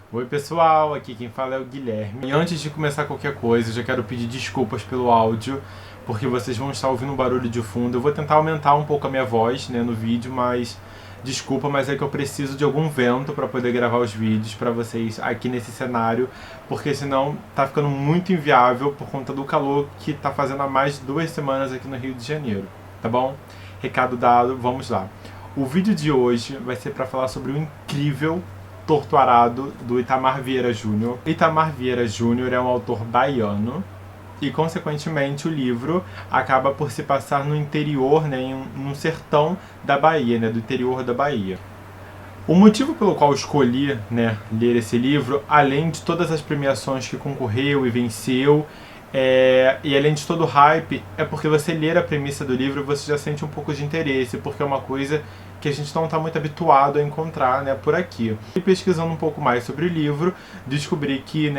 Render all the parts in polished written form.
Oi pessoal, aqui quem fala é o Guilherme. E antes de começar qualquer coisa, eu já quero pedir desculpas pelo áudio, porque vocês vão estar ouvindo um barulho de fundo. Eu vou tentar aumentar um pouco a minha voz, no vídeo, mas desculpa, mas é que eu preciso de algum vento para poder gravar os vídeos para vocês aqui nesse cenário, porque senão tá ficando muito inviável por conta do calor que tá fazendo há mais de 2 semanas aqui no Rio de Janeiro, tá bom? Recado dado, vamos lá. O vídeo de hoje vai ser para falar sobre o incrível Torto Arado, do Itamar Vieira Júnior. Itamar Vieira Júnior é um autor baiano e, consequentemente, o livro acaba por se passar no interior, em um sertão da Bahia, do interior da Bahia. O motivo pelo qual escolhi ler esse livro, além de todas as premiações que concorreu e venceu, e além de todo o hype, é porque você ler a premissa do livro você já sente um pouco de interesse, porque é uma coisa que a gente não está muito habituado a encontrar por aqui. E pesquisando um pouco mais sobre o livro, descobri que,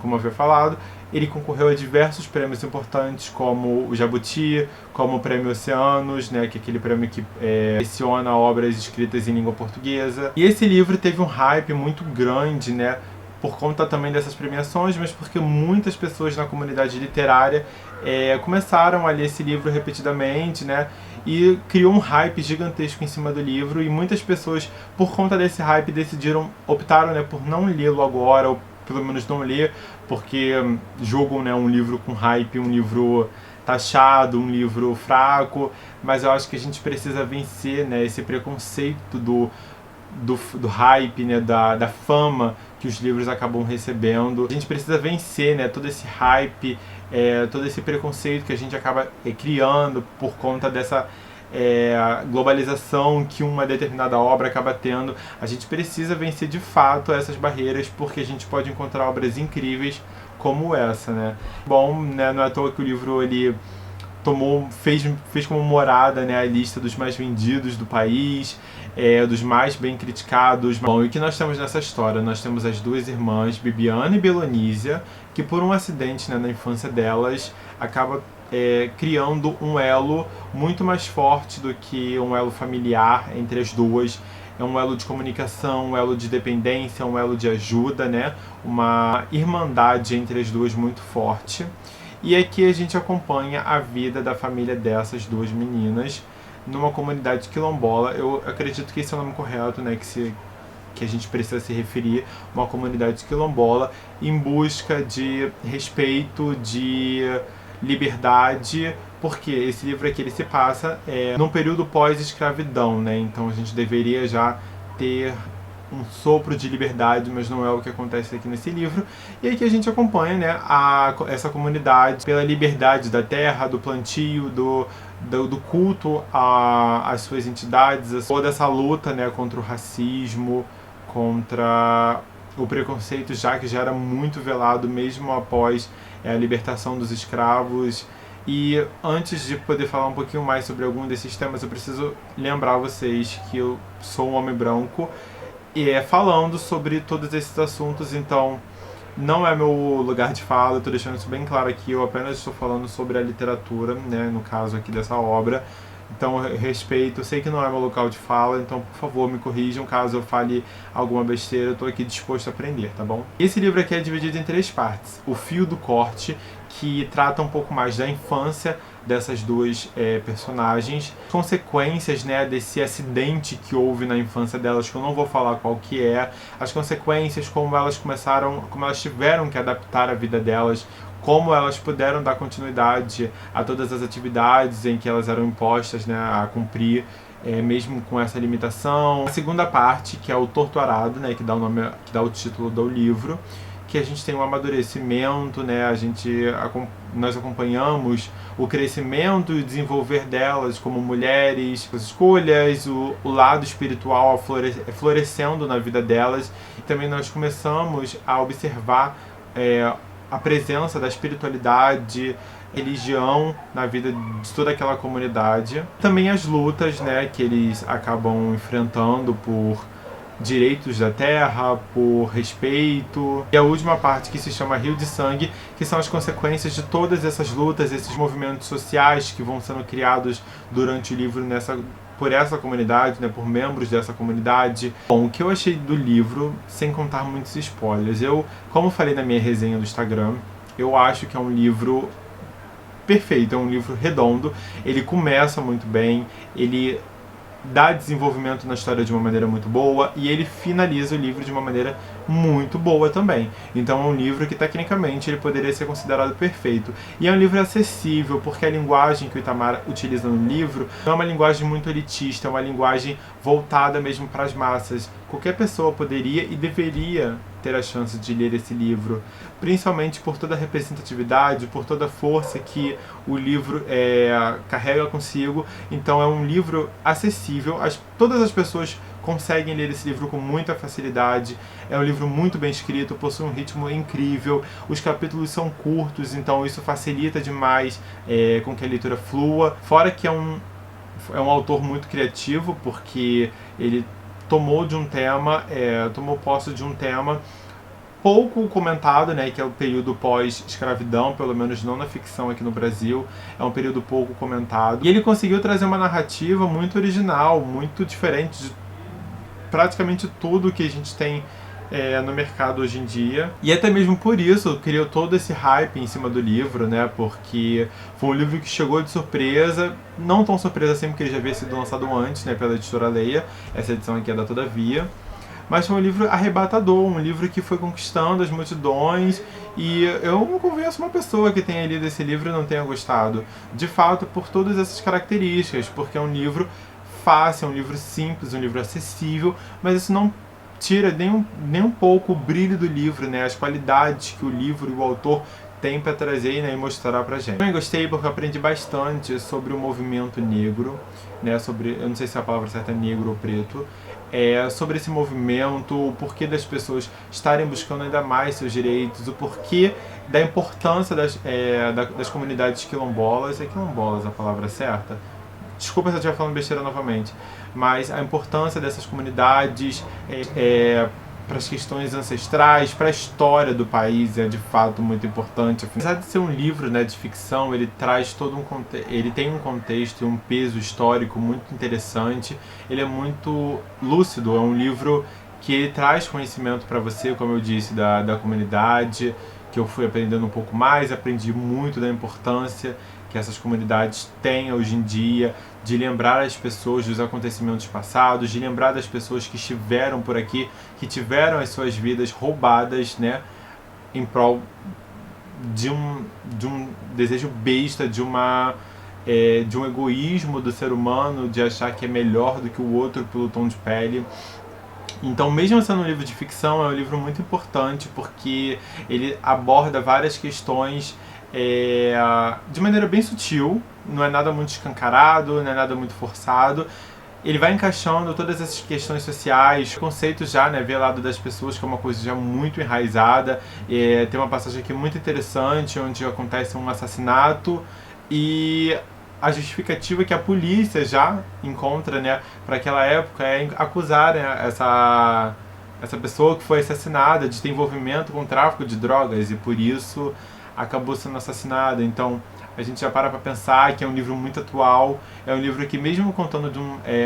como eu havia falado, ele concorreu a diversos prêmios importantes, como o Jabuti, como o Prêmio Oceanos, que é aquele prêmio que seleciona obras escritas em língua portuguesa. E esse livro teve um hype muito grande, por conta também dessas premiações, mas porque muitas pessoas na comunidade literária começaram a ler esse livro repetidamente, e criou um hype gigantesco em cima do livro, e muitas pessoas, por conta desse hype, optaram por não lê-lo agora, ou pelo menos não ler, porque julgam um livro com hype, um livro taxado, um livro fraco, mas eu acho que a gente precisa vencer esse preconceito do hype, da fama que os livros acabam recebendo. A gente precisa vencer todo esse hype, todo esse preconceito que a gente acaba criando por conta dessa globalização que uma determinada obra acaba tendo. A gente precisa vencer de fato essas barreiras, porque a gente pode encontrar obras incríveis como essa. Bom, não é à toa que o livro ele fez como morada a lista dos mais vendidos do país, dos mais bem criticados. Bom, e o que nós temos nessa história? Nós temos as duas irmãs, Bibiana e Belonísia, que por um acidente na infância delas, acaba criando um elo muito mais forte do que um elo familiar entre as duas. É um elo de comunicação, um elo de dependência, um elo de ajuda, uma irmandade entre as duas muito forte. E aqui a gente acompanha a vida da família dessas duas meninas numa comunidade quilombola. Eu acredito que esse é o nome correto, que a gente precisa se referir, uma comunidade quilombola em busca de respeito, de liberdade, porque esse livro aqui ele se passa num período pós-escravidão, então a gente deveria já ter um sopro de liberdade, mas não é o que acontece aqui nesse livro. E aqui a gente acompanha essa comunidade pela liberdade da terra, do plantio, do culto às suas entidades, toda essa luta contra o racismo, contra o preconceito, já que já era muito velado mesmo após a libertação dos escravos. E antes de poder falar um pouquinho mais sobre algum desses temas, eu preciso lembrar vocês que eu sou um homem branco e falando sobre todos esses assuntos, então não é meu lugar de fala, eu estou deixando isso bem claro aqui, eu apenas estou falando sobre a literatura, no caso aqui dessa obra. Então eu respeito, eu sei que não é meu local de fala, então por favor me corrijam caso eu fale alguma besteira, eu estou aqui disposto a aprender, tá bom? Esse livro aqui é dividido em 3 partes. O Fio do Corte, que trata um pouco mais da infância dessas duas personagens, consequências desse acidente que houve na infância delas, que eu não vou falar qual que é, as consequências, como elas tiveram que adaptar a vida delas, como elas puderam dar continuidade a todas as atividades em que elas eram impostas a cumprir, mesmo com essa limitação. A segunda parte, que é o Torto Arado, que dá o título do livro, que a gente tem um amadurecimento, nós acompanhamos o crescimento e o desenvolver delas como mulheres, as escolhas, o lado espiritual florescendo na vida delas, e também nós começamos a observar a presença da espiritualidade, religião na vida de toda aquela comunidade. Também as lutas que eles acabam enfrentando por direitos da terra, por respeito. E a última parte, que se chama Rio de Sangue, que são as consequências de todas essas lutas, esses movimentos sociais que vão sendo criados durante o livro por essa comunidade, né, por membros dessa comunidade. Bom, o que eu achei do livro, sem contar muitos spoilers, como falei na minha resenha do Instagram, eu acho que é um livro perfeito, é um livro redondo, ele começa muito bem, ele dá desenvolvimento na história de uma maneira muito boa e ele finaliza o livro de uma maneira muito boa também. Então é um livro que tecnicamente ele poderia ser considerado perfeito. E é um livro acessível, porque a linguagem que o Itamar utiliza no livro não é uma linguagem muito elitista, é uma linguagem voltada mesmo para as massas. Qualquer pessoa poderia e deveria ter a chance de ler esse livro, principalmente por toda a representatividade, por toda a força que o livro carrega consigo. Então é um livro acessível, todas as pessoas conseguem ler esse livro com muita facilidade. É um livro muito bem escrito, possui um ritmo incrível, os capítulos são curtos, então isso facilita demais com que a leitura flua. Fora que é um autor muito criativo, porque ele tomou posse de um tema pouco comentado, né, que é o período pós-escravidão, pelo menos não na ficção aqui no Brasil, é um período pouco comentado. E ele conseguiu trazer uma narrativa muito original, muito diferente de praticamente tudo que a gente tem no mercado hoje em dia. E até mesmo por isso criou todo esse hype em cima do livro, né? Porque foi um livro que chegou de surpresa, não tão surpresa assim, porque ele já havia sido lançado antes, né, pela editora Leia. Essa edição aqui é da Todavia. Mas foi um livro arrebatador, um livro que foi conquistando as multidões, e eu não conheço uma pessoa que tenha lido esse livro e não tenha gostado. De fato, por todas essas características, porque é um livro fácil, é um livro simples, um livro acessível, mas isso não tira nem um pouco o brilho do livro, né? As qualidades que o livro e o autor tem para trazer, né, e mostrar pra gente. Eu gostei porque eu aprendi bastante sobre o movimento negro, né? Eu não sei se a palavra certa é negro ou preto, sobre esse movimento, o porquê das pessoas estarem buscando ainda mais seus direitos, o porquê da importância das comunidades quilombolas. É quilombolas a palavra certa? Desculpa se eu estiver falando besteira novamente, mas a importância dessas comunidades para as questões ancestrais, para a história do país é de fato muito importante. Apesar de ser um livro, né, de ficção, ele traz ele tem um contexto e um peso histórico muito interessante. Ele é muito lúcido, é um livro que ele traz conhecimento para você, como eu disse, da comunidade, que eu fui aprendendo um pouco mais, aprendi muito da importância que essas comunidades têm hoje em dia, de lembrar as pessoas dos acontecimentos passados, de lembrar das pessoas que estiveram por aqui, que tiveram as suas vidas roubadas, né, em prol de um desejo besta, de um egoísmo do ser humano, de achar que é melhor do que o outro pelo tom de pele. Então, mesmo sendo um livro de ficção, é um livro muito importante, porque ele aborda várias questões de maneira bem sutil, não é nada muito escancarado, não é nada muito forçado. Ele vai encaixando todas essas questões sociais, conceitos já, né, velado das pessoas, que é uma coisa já muito enraizada. Tem uma passagem aqui muito interessante, onde acontece um assassinato e a justificativa que a polícia já encontra, né, para aquela época é acusar, né, essa pessoa que foi assassinada de ter envolvimento com o tráfico de drogas e por isso acabou sendo assassinada. Então a gente já para pensar que é um livro muito atual, é um livro que, mesmo contando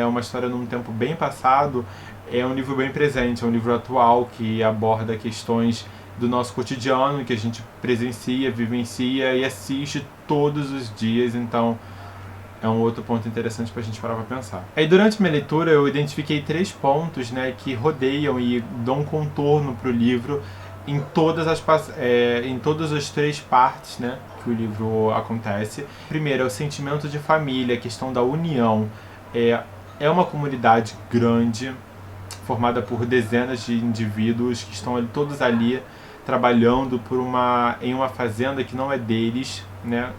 uma história num tempo bem passado, é um livro bem presente, é um livro atual que aborda questões do nosso cotidiano, que a gente presencia, vivencia e assiste todos os dias. Então é um outro ponto interessante para a gente parar para pensar. Aí, durante minha leitura, eu identifiquei 3 pontos, né, que rodeiam e dão um contorno para o livro em todas as 3 partes, né, que o livro acontece. Primeiro é o sentimento de família, a questão da união. É uma comunidade grande, formada por dezenas de indivíduos que estão todos ali trabalhando em uma fazenda que não é deles, né?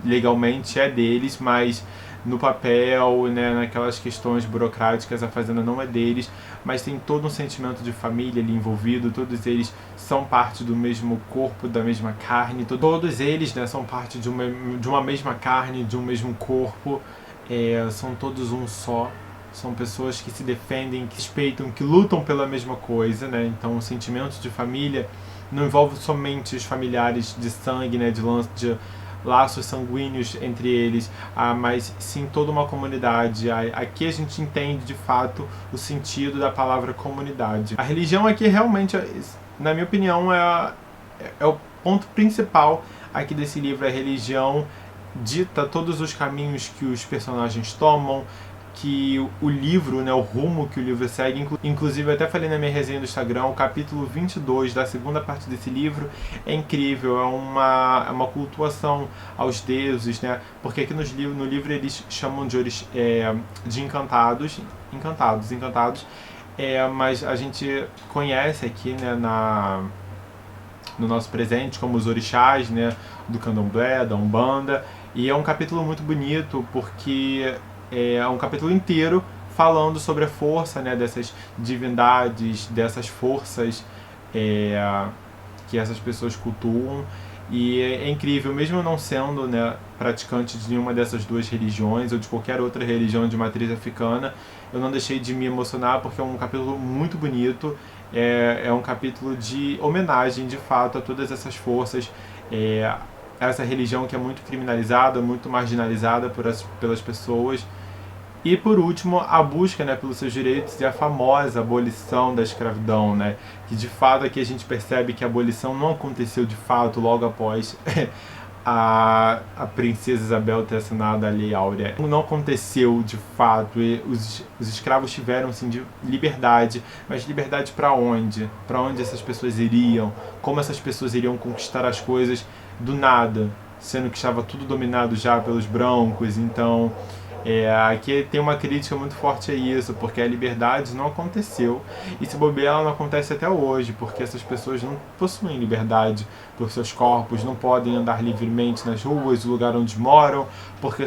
Legalmente é deles, mas no papel, né, naquelas questões burocráticas, a fazenda não é deles, mas tem todo um sentimento de família ali envolvido. Todos eles são parte do mesmo corpo, da mesma carne, todos eles, né, são parte de uma mesma carne, de um mesmo corpo, são todos um só. são pessoas que se defendem, que respeitam, que lutam pela mesma coisa, né? Então, o sentimento de família não envolve somente os familiares de sangue, né? De laços sanguíneos entre eles, mas sim toda uma comunidade. Aqui a gente entende de fato o sentido da palavra comunidade. A religião aqui realmente, na minha opinião, é o ponto principal aqui desse livro. A religião dita todos os caminhos que os personagens tomam, que o livro, né, o rumo que o livro segue. Inclusive, eu até falei na minha resenha do Instagram, o capítulo 22 da segunda parte desse livro é incrível, é uma cultuação aos deuses, né, porque aqui no livro eles chamam de encantados, mas a gente conhece aqui, né, no nosso presente como os orixás, né, do candomblé, da umbanda, e é um capítulo muito bonito porque é um capítulo inteiro falando sobre a força, né, dessas divindades, dessas forças que essas pessoas cultuam. E é incrível, mesmo eu não sendo, né, praticante de nenhuma dessas duas religiões ou de qualquer outra religião de matriz africana, eu não deixei de me emocionar porque é um capítulo muito bonito, é um capítulo de homenagem, de fato, a todas essas forças, essa religião que é muito criminalizada, muito marginalizada pelas pessoas. E por último, a busca, né, pelos seus direitos e a famosa abolição da escravidão, né, que de fato aqui a gente percebe que a abolição não aconteceu de fato logo após a princesa Isabel ter assinado a Lei Áurea. Não aconteceu de fato, e os escravos tiveram sim de liberdade, mas liberdade para onde? Para onde essas pessoas iriam? Como essas pessoas iriam conquistar as coisas do nada, sendo que estava tudo dominado já pelos brancos? Então, aqui tem uma crítica muito forte a isso, porque a liberdade não aconteceu, e se bobear ela não acontece até hoje, porque essas pessoas não possuem liberdade por seus corpos, não podem andar livremente nas ruas, no lugar onde moram, porque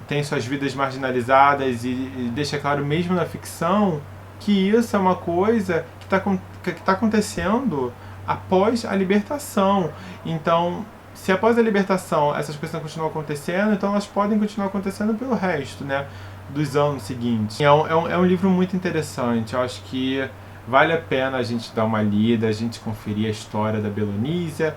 têm suas vidas marginalizadas, e deixa claro mesmo na ficção que isso é uma coisa que está acontecendo após a libertação. Então, se após a libertação essas coisas continuam acontecendo, então elas podem continuar acontecendo pelo resto, né, dos anos seguintes. É um livro muito interessante, eu acho que vale a pena a gente dar uma lida, a gente conferir a história da Belonísia,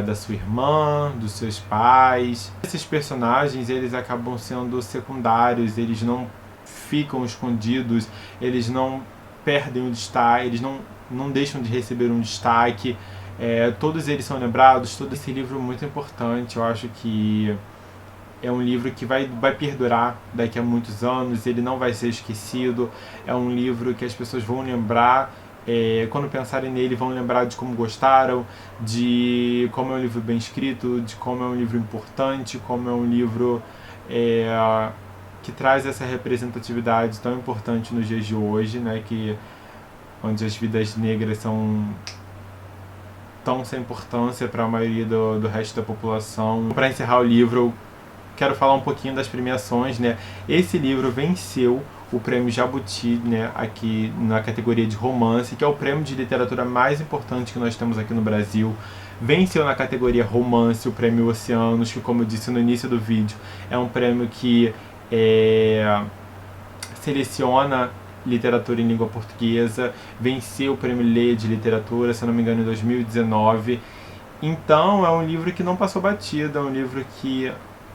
da sua irmã, dos seus pais. Esses personagens, eles acabam sendo secundários, eles não ficam escondidos, eles não perdem o destaque, eles não deixam de receber um destaque. Todos eles são lembrados. Todo esse livro é muito importante. Eu acho que é um livro que vai perdurar daqui a muitos anos, ele não vai ser esquecido. É um livro que as pessoas vão lembrar, quando pensarem nele, vão lembrar de como gostaram, de como é um livro bem escrito, de como é um livro importante, como é um livro que traz essa representatividade tão importante nos dias de hoje, né, onde as vidas negras são tão sem importância para a maioria do resto da população. Para encerrar o livro, eu quero falar um pouquinho das premiações, né? Esse livro venceu o prêmio Jabuti, né, aqui na categoria de romance, que é o prêmio de literatura mais importante que nós temos aqui no Brasil. Venceu na categoria romance o prêmio Oceanos, que, como eu disse no início do vídeo, é um prêmio que seleciona literatura em língua portuguesa. Venceu o prêmio Leia de literatura, se não me engano, em 2019. Então é um livro que não passou batido, é um livro que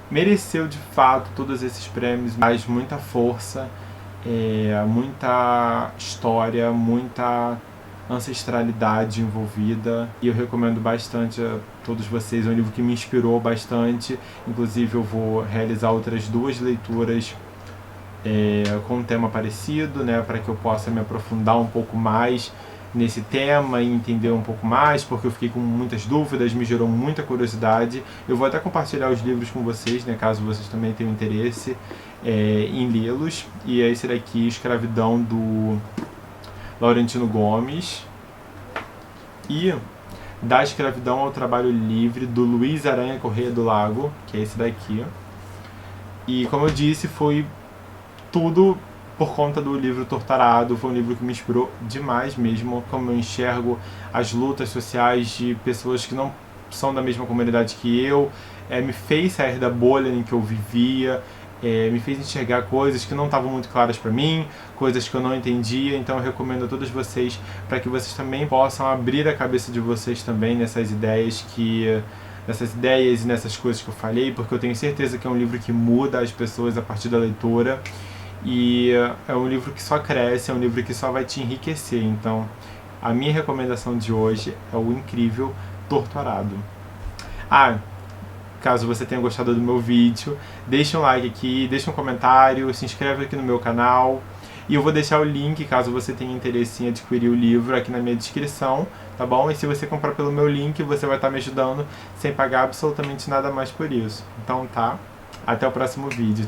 mereceu de fato todos esses prêmios, mas muita força, muita história, muita ancestralidade envolvida, e eu recomendo bastante a todos vocês. É um livro que me inspirou bastante. Inclusive eu vou realizar outras 2 leituras com um tema parecido, né, para que eu possa me aprofundar um pouco mais nesse tema e entender um pouco mais, porque eu fiquei com muitas dúvidas, me gerou muita curiosidade. Eu vou até compartilhar os livros com vocês, né, caso vocês também tenham interesse em lê-los. E é esse daqui, Escravidão, do Laurentino Gomes, e Da Escravidão ao Trabalho Livre, do Luiz Aranha Correia do Lago, que é esse daqui. E como eu disse, foi tudo por conta do livro Torturado. Foi um livro que me inspirou demais mesmo, como eu enxergo as lutas sociais de pessoas que não são da mesma comunidade que eu, me fez sair da bolha em que eu vivia, me fez enxergar coisas que não estavam muito claras para mim, coisas que eu não entendia. Então eu recomendo a todos vocês para que vocês também possam abrir a cabeça de vocês também nessas ideias e nessas coisas que eu falei, porque eu tenho certeza que é um livro que muda as pessoas a partir da leitura, e é um livro que só cresce, é um livro que só vai te enriquecer. Então a minha recomendação de hoje é o incrível Torturado. Caso você tenha gostado do meu vídeo, deixa um like aqui, deixa um comentário, se inscreve aqui no meu canal. E eu vou deixar o link, caso você tenha interesse em adquirir o livro, aqui na minha descrição, tá bom? E se você comprar pelo meu link, você vai estar me ajudando sem pagar absolutamente nada mais por isso. Então tá, até o próximo vídeo.